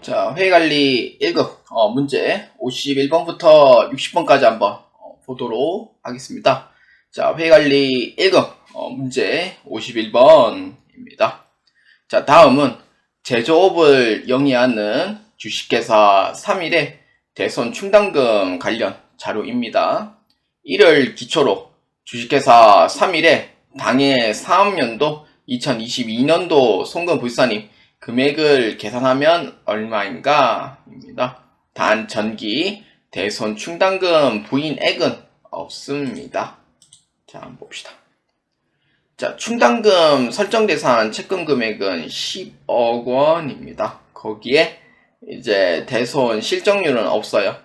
자, 회의관리 1급 문제 51번부터 60번까지 한번 보도록 하겠습니다. 자, 회의관리 1급 문제 51번입니다. 자, 다음은 제조업을 영위하는 주식회사 3일의 대손 충당금 관련 자료입니다. 이를 기초로 주식회사 3일의 당해 사업연도 2022년도 송금불산임 금액을 계산하면 얼마인가? 입니다. 단 전기 대손 충당금 부인액은 없습니다. 자, 한번 봅시다. 자, 충당금 설정 대상 채권 금액은 10억 원입니다. 거기에 이제 대손 실적률은 없어요.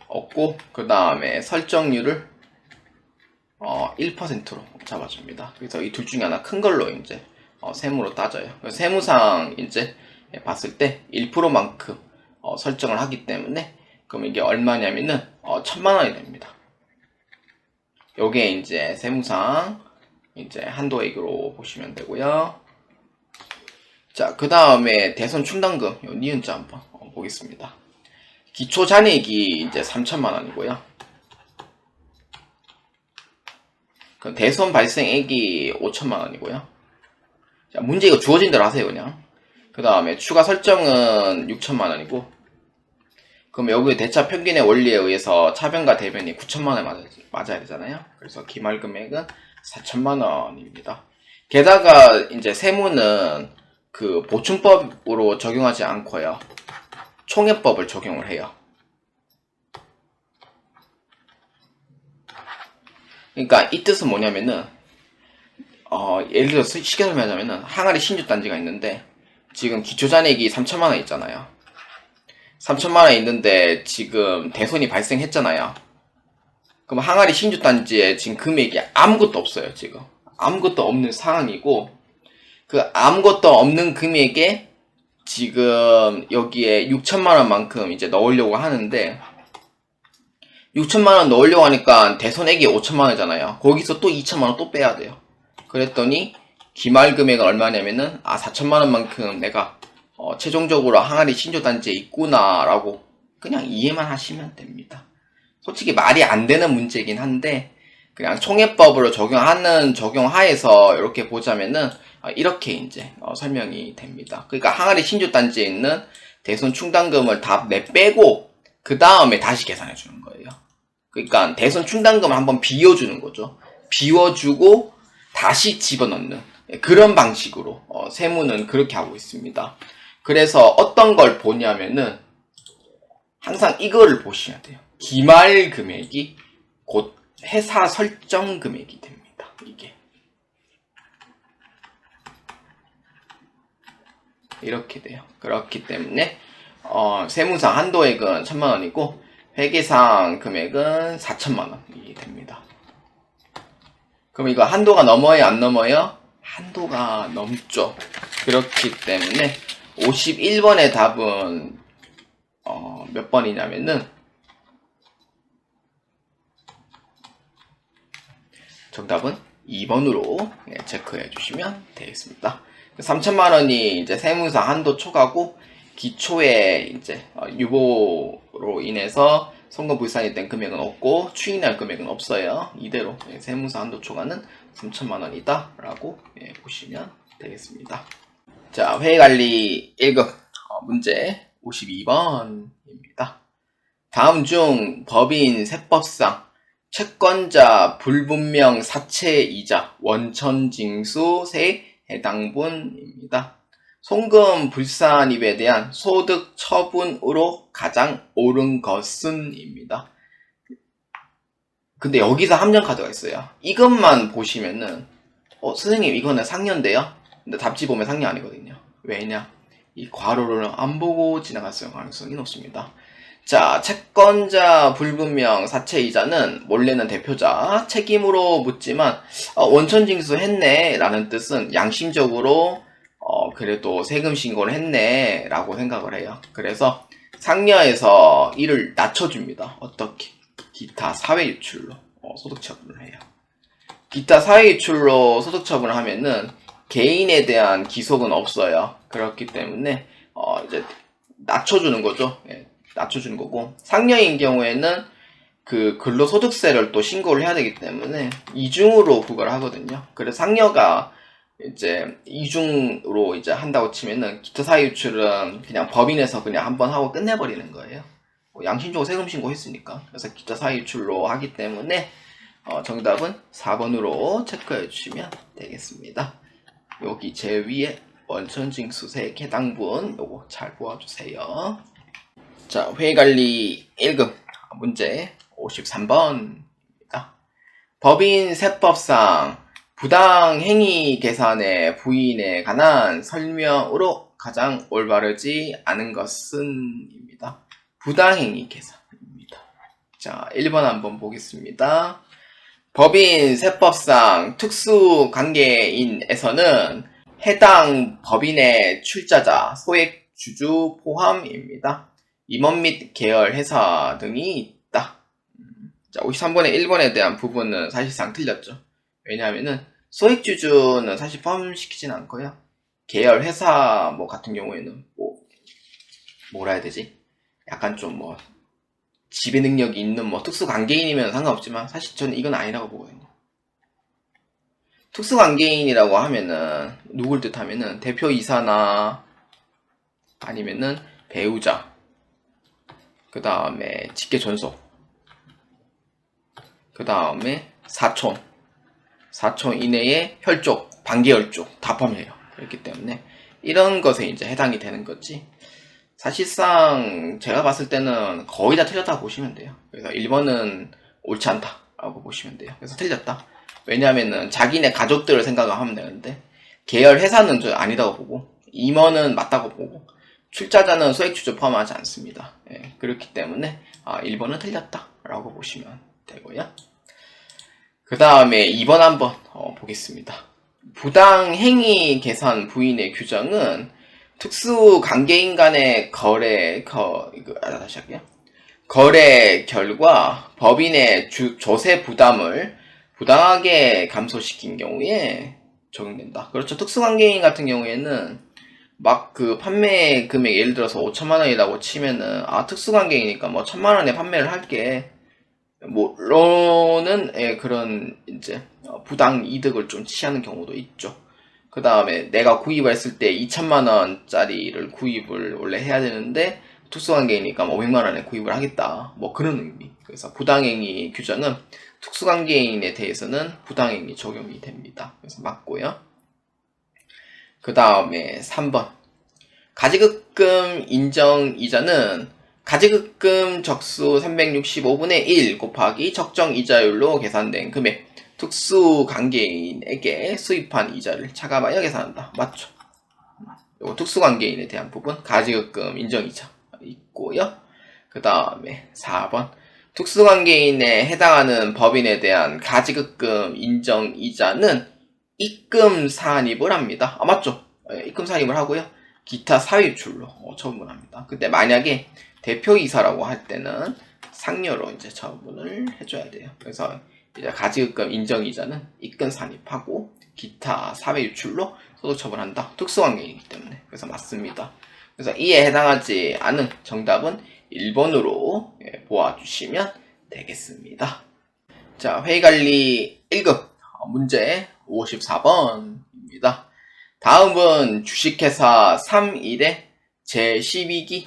없고, 그 다음에 설정률을 1%로 잡아줍니다. 그래서 이 둘 중에 하나 큰 걸로 이제 세무로 따져요. 세무상 이제 봤을 때 1%만큼 설정을 하기 때문에 그럼 이게 얼마냐면은 1000만 원이 됩니다. 요게 이제 세무상 이제 한도액으로 보시면 되고요. 자, 그 다음에 대손 충당금 요 니은자 한번 보겠습니다. 기초 잔액이 이제 3천만 원이고요. 그 대손 발생액이 5천만 원이고요. 자, 문제 이거 주어진 대로 하세요, 그냥. 그 다음에 추가 설정은 6천만 원이고, 그럼 여기 대차 평균의 원리에 의해서 차변과 대변이 9천만 원 맞아야 되잖아요. 그래서 기말 금액은 4천만 원입니다. 게다가 이제 세무는 그 보충법으로 적용하지 않고요. 총회법을 적용을 해요. 그러니까 이 뜻은 뭐냐면은 예를 들어서 쉽게 설명하자면은 항아리 신주단지가 있는데 지금 기초잔액이 3천만 원 있잖아요. 3천만 원 있는데 지금 대손이 발생했잖아요. 그럼 항아리 신주단지에 지금 금액이 아무것도 없어요. 지금 아무것도 없는 상황이고, 그 아무것도 없는 금액에 지금 여기에 6천만 원만큼 이제 넣으려고 하는데, 6천만 원 넣으려고 하니까 대손액이 5천만 원이잖아요. 거기서 또 2천만 원 또 빼야 돼요. 그랬더니 기말 금액은 얼마냐면은 4천만 원만큼 내가 최종적으로 항아리 신조단지에 있구나 라고 그냥 이해만 하시면 됩니다. 솔직히 말이 안 되는 문제긴 한데 그냥 총회법으로 적용하에서 이렇게 보자면은 이렇게 이제 설명이 됩니다. 그러니까 항아리 신조단지에 있는 대손 충당금을 다 내빼고 그 다음에 다시 계산해 주는 거예요. 그러니까 대손 충당금을 한번 비워주는 거죠. 비워주고 다시 집어넣는 그런 방식으로 세무는 그렇게 하고 있습니다. 그래서 어떤 걸 보냐면은 항상 이거를 보셔야 돼요. 기말 금액이 곧 회사 설정 금액이 됩니다. 이게 이렇게 돼요. 그렇기 때문에 세무상 한도액은 1000만 원이고 회계상 금액은 4천만 원이 됩니다. 그럼 이거 한도가 넘어요, 안 넘어요? 한도가 넘죠. 그렇기 때문에 51번의 답은 몇 번이냐면은 정답은 2번으로 체크해 주시면 되겠습니다. 3천만 원이 이제 세무상 한도 초과고 기초에 이제 유보로 인해서 송금불산이 된 금액은 없고 추인할 금액은 없어요. 이대로 세무상 한도 초과는 3천만 원이다 라고 보시면 되겠습니다. 자, 회의관리 1급 문제 52번입니다. 다음 중 법인 세법상 채권자 불분명 사채이자 원천징수세 해당분입니다. 송금불산입에 대한 소득 처분으로 가장 옳은 것은 입니다. 근데 여기서 함정카드가 있어요. 이것만 보시면은 선생님 이거는 상여인데요? 근데 답지 보면 상여 아니거든요. 왜냐? 이 괄호를 안 보고 지나갔을 가능성이 높습니다. 자, 채권자 불분명 사채이자는 몰래는 대표자 책임으로 묻지만 원천징수 했네 라는 뜻은 양심적으로 그래도 세금 신고를 했네 라고 생각을 해요. 그래서 상여에서 이를 낮춰줍니다. 어떻게? 기타 사회유출로 소득 처분을 해요. 기타 사회유출로 소득처분을 하면은 개인에 대한 기속은 없어요. 그렇기 때문에 이제 낮춰주는 거죠. 예, 낮춰주는 거고, 상녀인 경우에는 그 근로소득세를 또 신고를 해야 되기 때문에 이중으로 부과를 하거든요. 그래서 상녀가 이제 이중으로 이제 한다고 치면은 기타 사유출은 그냥 법인에서 그냥 한번 하고 끝내버리는 거예요. 양심적으로 세금 신고했으니까. 그래서 기타 사유출로 하기 때문에 정답은 4번으로 체크해 주시면 되겠습니다. 여기 제 위에 원천징수세 해당분 요거 잘 보아주세요. 자, 회계관리 1급 문제 53번입니다. 법인 세법상 부당행위 계산의 부인에 관한 설명으로 가장 올바르지 않은 것은 입니다. 부당행위 계산입니다. 자, 1번 한번 보겠습니다. 법인 세법상 특수관계인에서는 해당 법인의 출자자, 소액주주 포함입니다. 임원 및 계열 회사 등이 있다. 자, 53번의 1번에 대한 부분은 사실상 틀렸죠. 왜냐하면은 소액주주는 사실 포함시키진 않고요. 계열 회사 같은 경우에는 뭐라 해야 되지? 약간 좀 지배 능력이 있는 특수관계인이면 상관없지만 사실 저는 이건 아니라고 보거든요. 특수관계인이라고 하면은 누굴 뜻하면은 대표이사나 아니면은 배우자, 그 다음에 직계존속, 그 다음에 사촌 이내의 혈족, 반계혈족 다 포함해요. 그렇기 때문에 이런 것에 이제 해당이 되는 거지. 사실상 제가 봤을 때는 거의 다 틀렸다고 보시면 돼요. 그래서 1번은 옳지 않다라고 보시면 돼요. 그래서 틀렸다. 왜냐하면은 자기네 가족들을 생각하면 되는데 계열 회사는 저 아니다고 보고, 임원은 맞다고 보고, 출자자는 소액주주 포함하지 않습니다. 예, 그렇기 때문에 1번은 틀렸다라고 보시면 되고요. 그 다음에 2번 한번 보겠습니다. 부당행위 계산 부인의 규정은 특수관계인 간의 다시 할게요. 거래 결과 법인의 조세 부담을 부당하게 감소시킨 경우에 적용된다. 그렇죠. 특수관계인 같은 경우에는 막 그 판매 금액 예를 들어서 5천만 원이라고 치면은 특수관계이니까 1,000만 원에 판매를 할게. 로는 그런 이제 부당 이득을 좀 취하는 경우도 있죠. 그 다음에 내가 구입을 했을 때 2천만 원짜리를 구입을 원래 해야 되는데 특수관계이니까 500만 원에 구입을 하겠다. 그런 의미. 그래서 부당행위 규정은 특수관계인에 대해서는 부당행위 적용이 됩니다. 그래서 맞고요. 그 다음에 3번. 가지급금 인정이자는 가지급금 적수 365분의 1 곱하기 적정 이자율로 계산된 금액, 특수관계인에게 수입한 이자를 차감하여 계산한다. 맞죠? 요거 특수관계인에 대한 부분, 가지급금 인정이자 있고요. 그 다음에 4번. 특수관계인에 해당하는 법인에 대한 가지급금 인정이자는 입금 산입을 합니다. 맞죠? 입금 산입을 하고요. 기타 사유출로 처분합니다. 근데 만약에 대표이사라고 할 때는 상여로 이제 처분을 해줘야 돼요. 그래서 이제 가지급금 인정이자는 입금 산입하고 기타 사회유출로 소득처분한다. 특수관계이기 때문에. 그래서 맞습니다. 그래서 이에 해당하지 않은 정답은 1번으로 보아주시면 되겠습니다. 자, 회의관리 1급 문제 54번입니다. 다음은 주식회사 3일의 제12기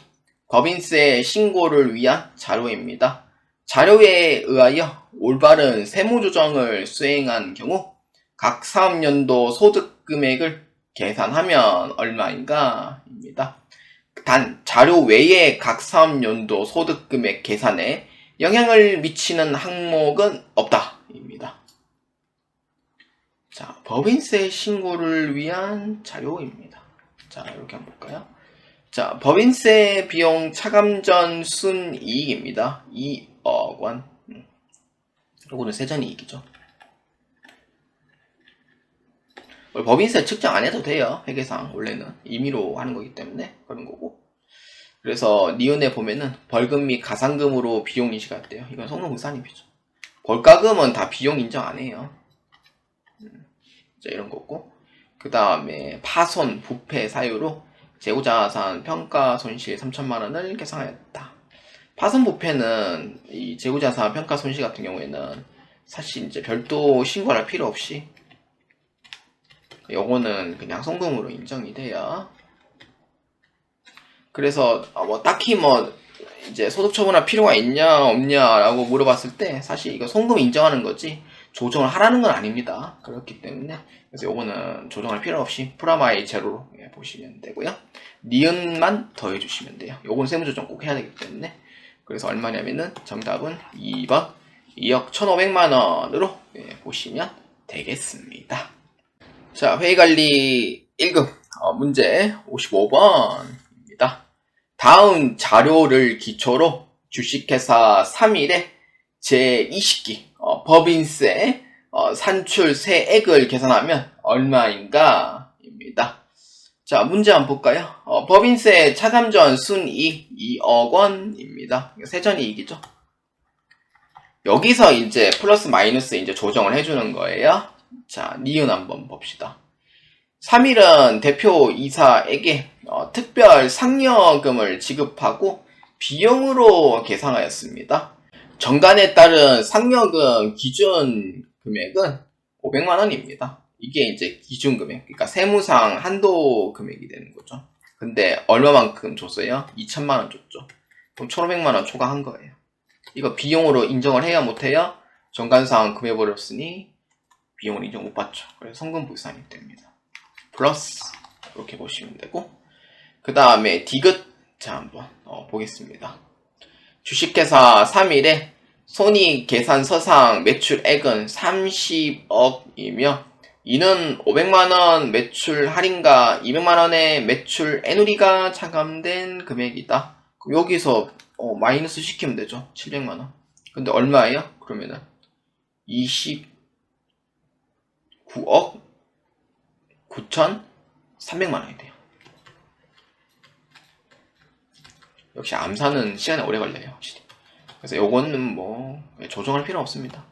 법인세 신고를 위한 자료입니다. 자료에 의하여 올바른 세무조정을 수행한 경우 각 사업연도 소득금액을 계산하면 얼마인가? 입니다. 단 자료 외에 각 사업연도 소득금액 계산에 영향을 미치는 항목은 없다. 입니다. 자, 법인세 신고를 위한 자료입니다. 자, 이렇게 한번 볼까요? 자, 법인세 비용 차감 전 순이익입니다. 2억 원. 요거는 세전이익이죠. 법인세 측정 안 해도 돼요. 회계상 원래는 임의로 하는 거기 때문에 그런 거고. 그래서 니은에 보면은 벌금 및 가산금으로 비용 인식할 때요. 이건 성노무산입이죠. 벌가금은 다 비용 인정 안 해요. 이제 이런 거고, 그 다음에 파손, 부패 사유로 재고자산 평가 손실 3천만 원을 계상하였다. 파손 부패는 이 재고자산 평가 손실 같은 경우에는 사실 이제 별도 신고를 할 필요 없이 요거는 그냥 송금으로 인정이 돼요. 그래서 뭐 딱히 뭐 이제 소득 처분할 필요가 있냐 없냐라고 물어봤을 때 사실 이거 송금 인정하는 거지 조정을 하라는 건 아닙니다. 그렇기 때문에 그래서 요거는 조정할 필요 없이 프라마이 제로로 보시면 되고요. 니은만 더해 주시면 돼요. 요건 세무조정 꼭 해야 되기 때문에. 그래서 얼마냐면은 정답은 2번 2억 1,500만 원으로 보시면 되겠습니다. 자, 회의관리 1급 문제 55번입니다. 다음 자료를 기초로 주식회사 3일에 제20기 법인세 산출 세액을 계산하면 얼마인가? 입니다. 자, 문제 한번 볼까요? 법인세 차감전 순이익 2억 원입니다. 세전이익이죠. 여기서 이제 플러스 마이너스 이제 조정을 해주는 거예요. 자, 니은 한번 봅시다. 3일은 대표 이사에게 특별 상여금을 지급하고 비용으로 계상하였습니다. 정관에 따른 상여금 기준 금액은 500만 원입니다. 이게 이제 기준 금액, 그러니까 세무상 한도 금액이 되는 거죠. 근데 얼마만큼 줬어요? 2천만 원 줬죠. 그럼 1,500만 원 초과한 거예요. 이거 비용으로 인정을 해야 못해요? 정관상 금해버렸으니 비용을 인정 못 받죠. 그래서 성금부산이 됩니다. 플러스 이렇게 보시면 되고, 그 다음에 디귿 자 한번 보겠습니다. 주식회사 3일에 손익계산서상 매출액은 30억이며 이는 500만원 매출 할인과 200만원의 매출 애누리가 차감된 금액이다. 그럼 여기서 마이너스 시키면 되죠. 700만원. 근데 얼마예요? 그러면은 29억 9,300만원이 돼요. 역시 암산은 시간이 오래 걸려요. 확실히. 그래서 요거는 뭐 조정할 필요 없습니다.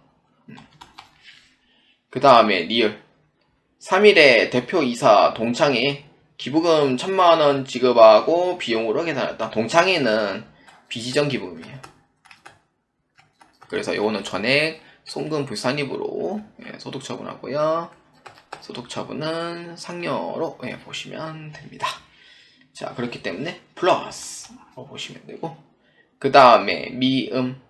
그 다음에 리얼 3일에 대표이사 동창에 기부금 1,000만원 지급하고 비용으로 계산했다. 동창회는 비지정 기부금이에요. 그래서 요거는 전액 송금 불산입으로 소득 처분하고요. 소득 처분은 상여로 보시면 됩니다. 자, 그렇기 때문에 플러스 보시면 되고, 그 다음에 미음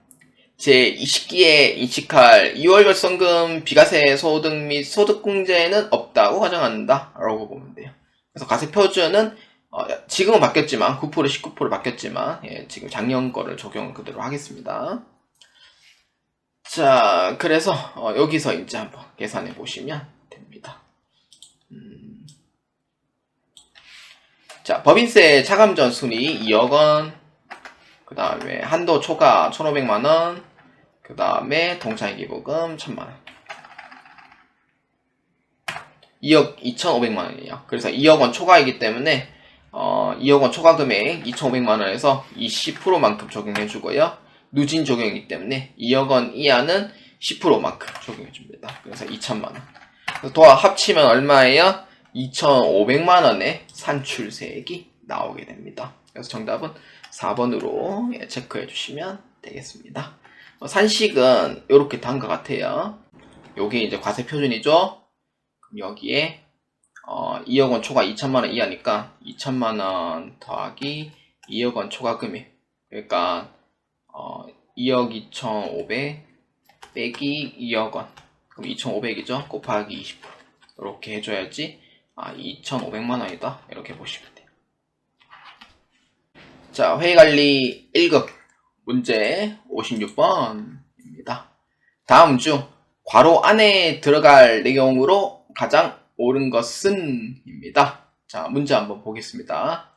제20기에 인식할 2월 결성금 비과세 소득 및 소득공제는 없다고 가정한다 라고 보면 돼요. 그래서 과세표준은 지금은 바뀌었지만 9% 19% 바뀌었지만 지금 작년 거를 적용 그대로 하겠습니다. 자, 그래서 여기서 이제 한번 계산해 보시면 됩니다. 자, 법인세 차감전 순이익 2억원, 그 다음에 한도 초과 1,500만원, 그 다음에 동창회 기부금 1,000만원. 2억 2,500만원이에요. 그래서 2억원 초과이기 때문에 2억원 초과 금액 2,500만원에서 20%만큼 적용해주고요. 누진 적용이기 때문에 2억원 이하는 10%만큼 적용해줍니다. 그래서 2,000만원. 도합 합치면 얼마예요? 2,500만원의 산출세액이 나오게 됩니다. 그래서 정답은 4번으로 체크해 주시면 되겠습니다. 산식은 이렇게 다음과 같아요. 요게 이제 과세 표준이죠. 그럼 여기에 2억원 초과 2천만원 이하니까 2천만원 더하기 2억원 초과 금액, 그러니까 2억 2,500 빼기 2억원, 그럼 2,500이죠. 곱하기 20% 이렇게 해줘야지 2,500만원이다 이렇게 보시면 돼요. 자, 회의관리 1급 문제 56번입니다. 다음 중 괄호 안에 들어갈 내용으로 가장 옳은 것은? 입니다. 자, 문제 한번 보겠습니다.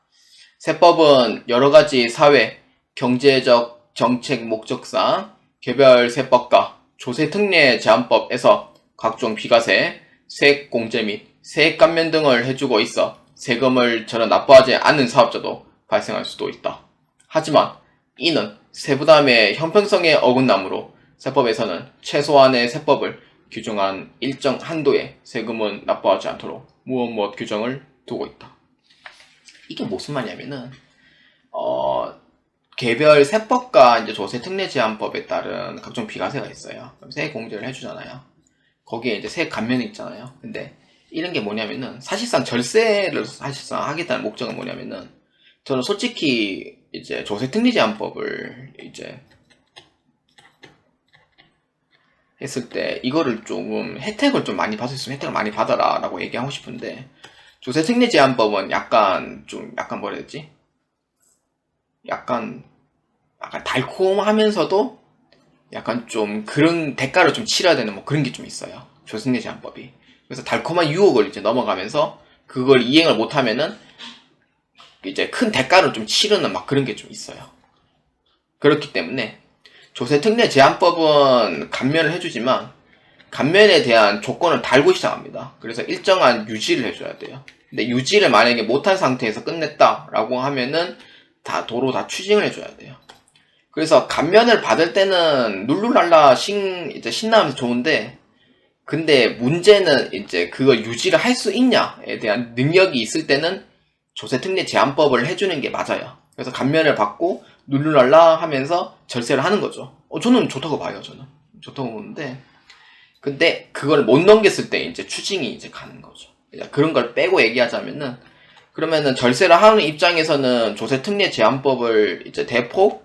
세법은 여러가지 사회, 경제적 정책 목적상 개별 세법과 조세특례 제한법에서 각종 비과세, 세액공제 및 세액 감면 등을 해주고 있어 세금을 전혀 납부하지 않는 사업자도 발생할 수도 있다. 하지만 이는 세부담의 형평성에 어긋나므로 세법에서는 최소한의 세법을 규정한 일정 한도의 세금은 납부하지 않도록 무엇 규정을 두고 있다. 이게 무슨 말이냐면은 개별 세법과 이제 조세특례제한법에 따른 각종 비과세가 있어요. 그럼 세액 공제를 해주잖아요. 거기에 이제 세액 감면이 있잖아요. 근데 이런 게 뭐냐면은 사실상 절세를 사실상 하겠다는 목적은 뭐냐면은 저는 솔직히 이제 조세특례제한법을 이제 했을 때 이거를 조금 혜택을 좀 많이 받을 수 있으면 혜택을 많이 받아라 라고 얘기하고 싶은데 조세특례제한법은 약간 뭐라 해야 되지? 약간 달콤하면서도 약간 좀 그런 대가를 좀 치러야 되는 뭐 그런 게 좀 있어요. 조세특례제한법이. 그래서 달콤한 유혹을 이제 넘어가면서 그걸 이행을 못하면은 이제 큰 대가를 좀 치르는 막 그런 게 좀 있어요. 그렇기 때문에 조세특례제한법은 감면을 해주지만 감면에 대한 조건을 달고 시작합니다. 그래서 일정한 유지를 해줘야 돼요. 근데 유지를 만약에 못한 상태에서 끝냈다라고 하면은 도로 다 추징을 해줘야 돼요. 그래서 감면을 받을 때는 룰루랄라 이제 신나면서 좋은데 근데 문제는 이제 그걸 유지를 할 수 있냐에 대한 능력이 있을 때는 조세특례제한법을 해주는 게 맞아요. 그래서 감면을 받고 룰루랄라 하면서 절세를 하는 거죠. 저는 좋다고 봐요. 저는 좋다고 보는데 근데 그걸 못 넘겼을 때 이제 추징이 이제 가는 거죠. 그런 걸 빼고 얘기하자면은 그러면은 절세를 하는 입장에서는 조세특례제한법을 이제 대폭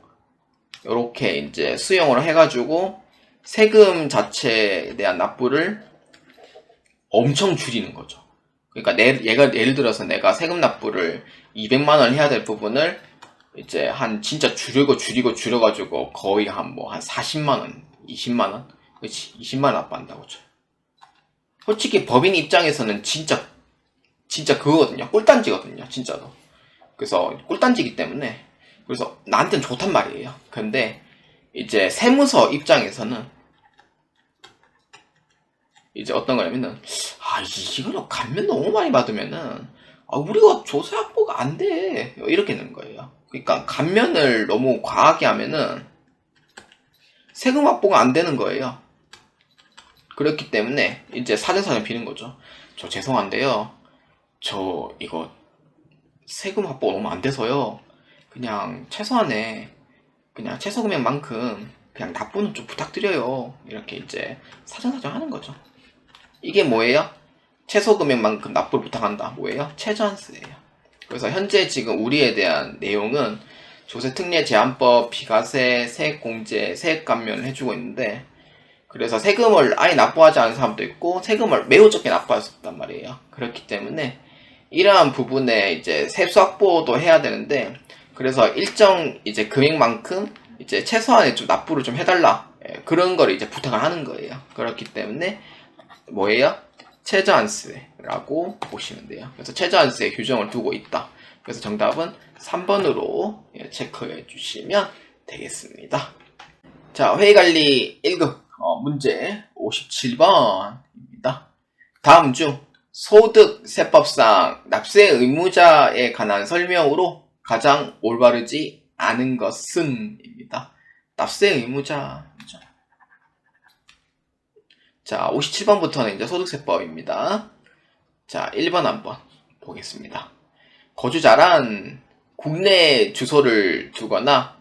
이렇게 이제 수용을 해가지고 세금 자체에 대한 납부를 엄청 줄이는 거죠. 그러니까 얘가 예를 들어서 내가 세금 납부를 200만원 해야 될 부분을 이제 한 진짜 줄여가지고 거의 한 40만원, 20만원? 그렇지, 20만원 납부한다고 쳐. 솔직히 법인 입장에서는 진짜 그거거든요. 꿀단지거든요, 진짜로. 그래서 꿀단지기 때문에 그래서 나한테는 좋단 말이에요. 근데 이제 세무서 입장에서는 이제 어떤 거냐면은 이거는 감면 너무 많이 받으면은 우리가 조세 확보가 안 돼. 이렇게 되는 거예요. 그러니까 감면을 너무 과하게 하면은 세금 확보가 안 되는 거예요. 그렇기 때문에 이제 사정사정 비는 거죠. 저 죄송한데요. 저 이거 세금 확보가 너무 안 돼서요. 그냥 최소한의 그냥 최소 금액만큼 그냥 납부는 좀 부탁드려요. 이렇게 이제 사정사정 하는 거죠. 이게 뭐예요? 최소 금액만큼 납부를 부탁한다. 뭐예요? 최저한수예요. 그래서 현재 지금 우리에 대한 내용은 조세특례제한법, 비과세, 세액공제, 세액감면을 해주고 있는데 그래서 세금을 아예 납부하지 않은 사람도 있고 세금을 매우 적게 납부할 수 있단 말이에요. 그렇기 때문에 이러한 부분에 이제 세수 확보도 해야 되는데 그래서 일정 이제 금액만큼 이제 최소한의 좀 납부를 좀 해달라 그런 걸 이제 부탁을 하는 거예요. 그렇기 때문에 뭐예요? 최저한세라고 보시면 돼요. 그래서 최저한세 규정을 두고 있다. 그래서 정답은 3번으로 체크해 주시면 되겠습니다. 자, 회의관리 1급 문제 57번입니다. 다음 중 소득세법상 납세 의무자에 관한 설명으로 가장 올바르지 않은 것은 입니다. 납세 의무자죠. 자, 57번부터는 이제 소득세법입니다. 자, 1번 한번 보겠습니다. 거주자란 국내 주소를 두거나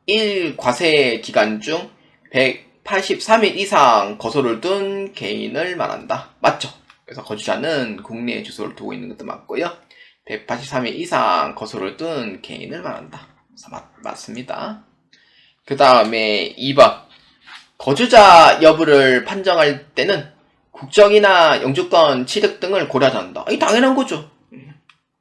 1과세 기간 중 183일 이상 거소를 둔 개인을 말한다. 맞죠? 그래서 거주자는 국내 주소를 두고 있는 것도 맞고요. 183일 이상 거소를 둔 개인을 말한다. 그래서 맞습니다. 그 다음에 2번. 거주자 여부를 판정할 때는 국적이나 영주권 취득 등을 고려하지 않는다. 이 당연한 거죠.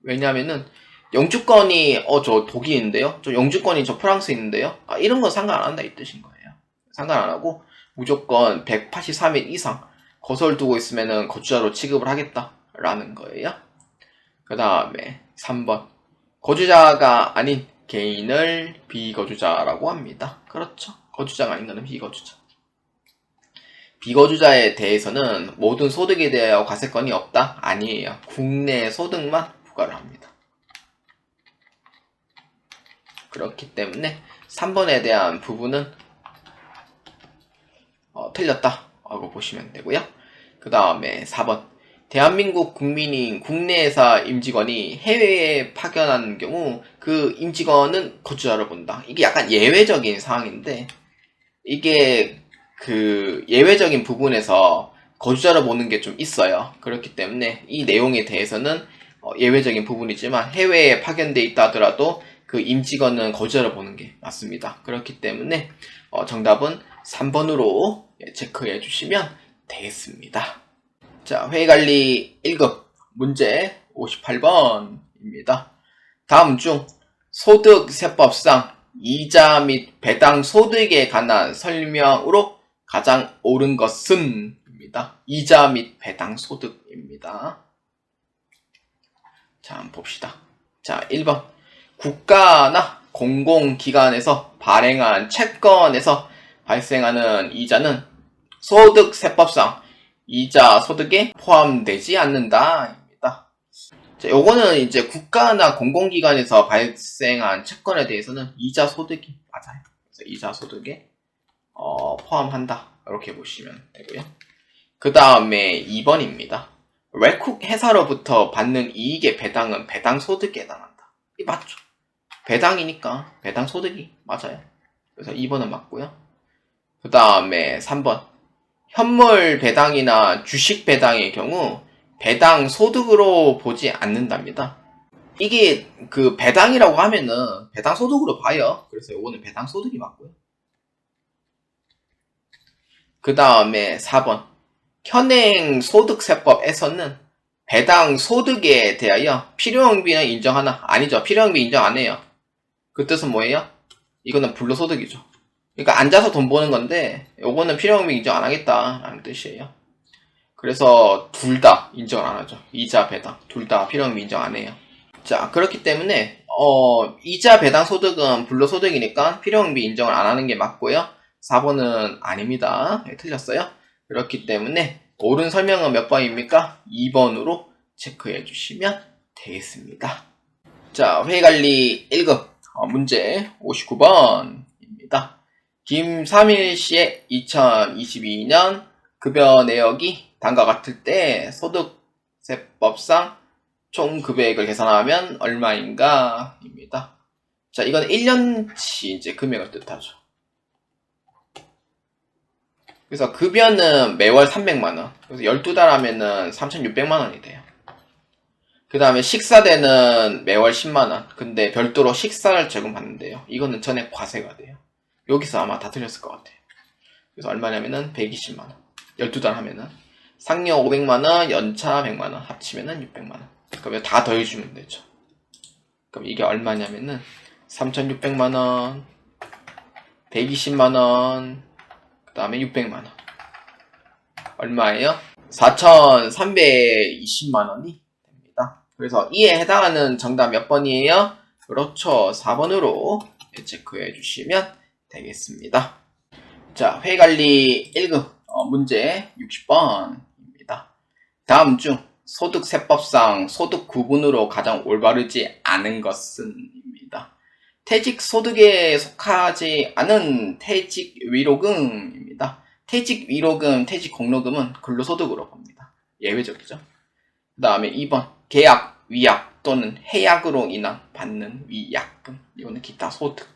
왜냐하면은 영주권이 저 독일인데요. 저 영주권이 저 프랑스인데요. 이런 건 상관 안 한다 이 뜻인 거예요. 상관 안 하고 무조건 183일 이상 거소를 두고 있으면은 거주자로 취급을 하겠다라는 거예요. 그 다음에 3번. 거주자가 아닌 개인을 비거주자라고 합니다. 그렇죠. 거주자가 아닌 것은 비거주자. 비거주자에 대해서는 모든 소득에 대하여 과세권이 없다? 아니에요. 국내 소득만 부과를 합니다. 그렇기 때문에 3번에 대한 부분은 틀렸다 라고 보시면 되고요. 그 다음에 4번. 대한민국 국민인 국내회사 임직원이 해외에 파견하는 경우 그 임직원은 거주자로 본다. 이게 약간 예외적인 상황인데 이게 그 예외적인 부분에서 거주자로 보는 게 좀 있어요. 그렇기 때문에 이 내용에 대해서는 예외적인 부분이지만 해외에 파견돼 있다 하더라도 그 임직원은 거주자로 보는 게 맞습니다. 그렇기 때문에 정답은 3번으로 체크해 주시면 되겠습니다. 자, 회의관리 1급 문제 58번입니다. 다음 중 소득세법상 이자 및 배당 소득에 관한 설명으로 가장 옳은 것은 입니다. 이자 및 배당 소득입니다. 자, 한번 봅시다. 자, 1번. 국가나 공공기관에서 발행한 채권에서 발생하는 이자는 소득세법상 이자 소득에 포함되지 않는다. 입니다. 자, 요거는 이제 국가나 공공기관에서 발생한 채권에 대해서는 이자 소득이 맞아요. 그래서 이자 소득에 포함한다. 이렇게 보시면 되고요. 그 다음에 2번입니다. 외국 회사로부터 받는 이익의 배당은 배당 소득에 해당한다. 이 맞죠? 배당이니까 배당 소득이 맞아요. 그래서 2번은 맞고요. 그 다음에 3번. 현물 배당이나 주식 배당의 경우 배당 소득으로 보지 않는답니다. 이게 그 배당이라고 하면은 배당 소득으로 봐요. 그래서 요거는 배당 소득이 맞고요. 그 다음에 4번. 현행 소득세법에서는 배당 소득에 대하여 필요형비는 인정하나? 아니죠. 필요형비 인정 안 해요. 그 뜻은 뭐예요? 이거는 불로소득이죠. 그러니까 앉아서 돈 버는 건데 요거는 필요형비 인정 안 하겠다라는 뜻이에요. 그래서 둘 다 인정 안 하죠. 이자 배당 둘 다 필요형비 인정 안 해요. 자, 그렇기 때문에 이자 배당 소득은 불로소득이니까 필요형비 인정을 안 하는 게 맞고요. 4번은 아닙니다. 네, 틀렸어요. 그렇기 때문에 옳은 설명은 몇 번입니까? 2번으로 체크해 주시면 되겠습니다. 자, 회의관리 1급 문제 59번입니다. 김삼일 씨의 2022년 급여 내역이 다음과 같을 때 소득세법상 총 급여액을 계산하면 얼마인가? 입니다. 자, 이건 1년치 이제 금액을 뜻하죠. 그래서 급여는 매월 300만원. 그래서 12달 하면은 3,600만원이 돼요. 그 다음에 식사대는 매월 10만원. 근데 별도로 식사를 제공받는데요. 이거는 전액 과세가 돼요. 여기서 아마 다 틀렸을 것 같아요. 그래서 얼마냐면은 120만원. 12달 하면은. 상여 500만원, 연차 100만원. 합치면은 600만원. 그러면 다 더해주면 되죠. 그럼 이게 얼마냐면은 3,600만원, 120만원, 그 다음에 600만원. 얼마예요? 4,320만원이 됩니다. 그래서 이에 해당하는 정답 몇 번이에요? 그렇죠. 4번으로 체크해 주시면 되겠습니다. 자, 회의관리 1급 문제 60번입니다. 다음 중 소득세법상 소득 구분으로 가장 올바르지 않은 것은 입니다. 퇴직소득에 속하지 않은 퇴직위로금입니다. 퇴직위로금, 퇴직공로금은 근로소득으로 봅니다. 예외적이죠. 그 다음에 2번 계약, 위약 또는 해약으로 인한 받는 위약금. 이거는 기타 소득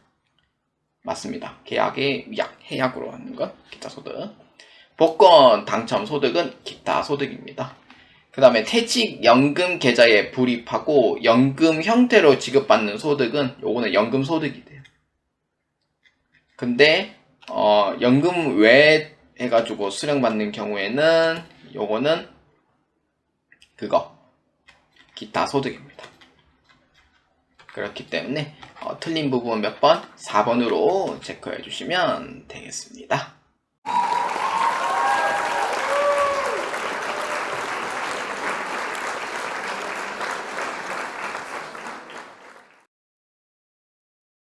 맞습니다. 계약의 위약, 해약으로 하는 건 기타 소득. 복권 당첨 소득은 기타 소득입니다. 그 다음에 퇴직연금 계좌에 불입하고 연금 형태로 지급받는 소득은 요거는 연금 소득이 돼요. 근데 연금 외 해가지고 수령받는 경우에는 요거는 그거 기타 소득입니다. 그렇기 때문에 틀린 부분 몇 번? 4번으로 체크해 주시면 되겠습니다.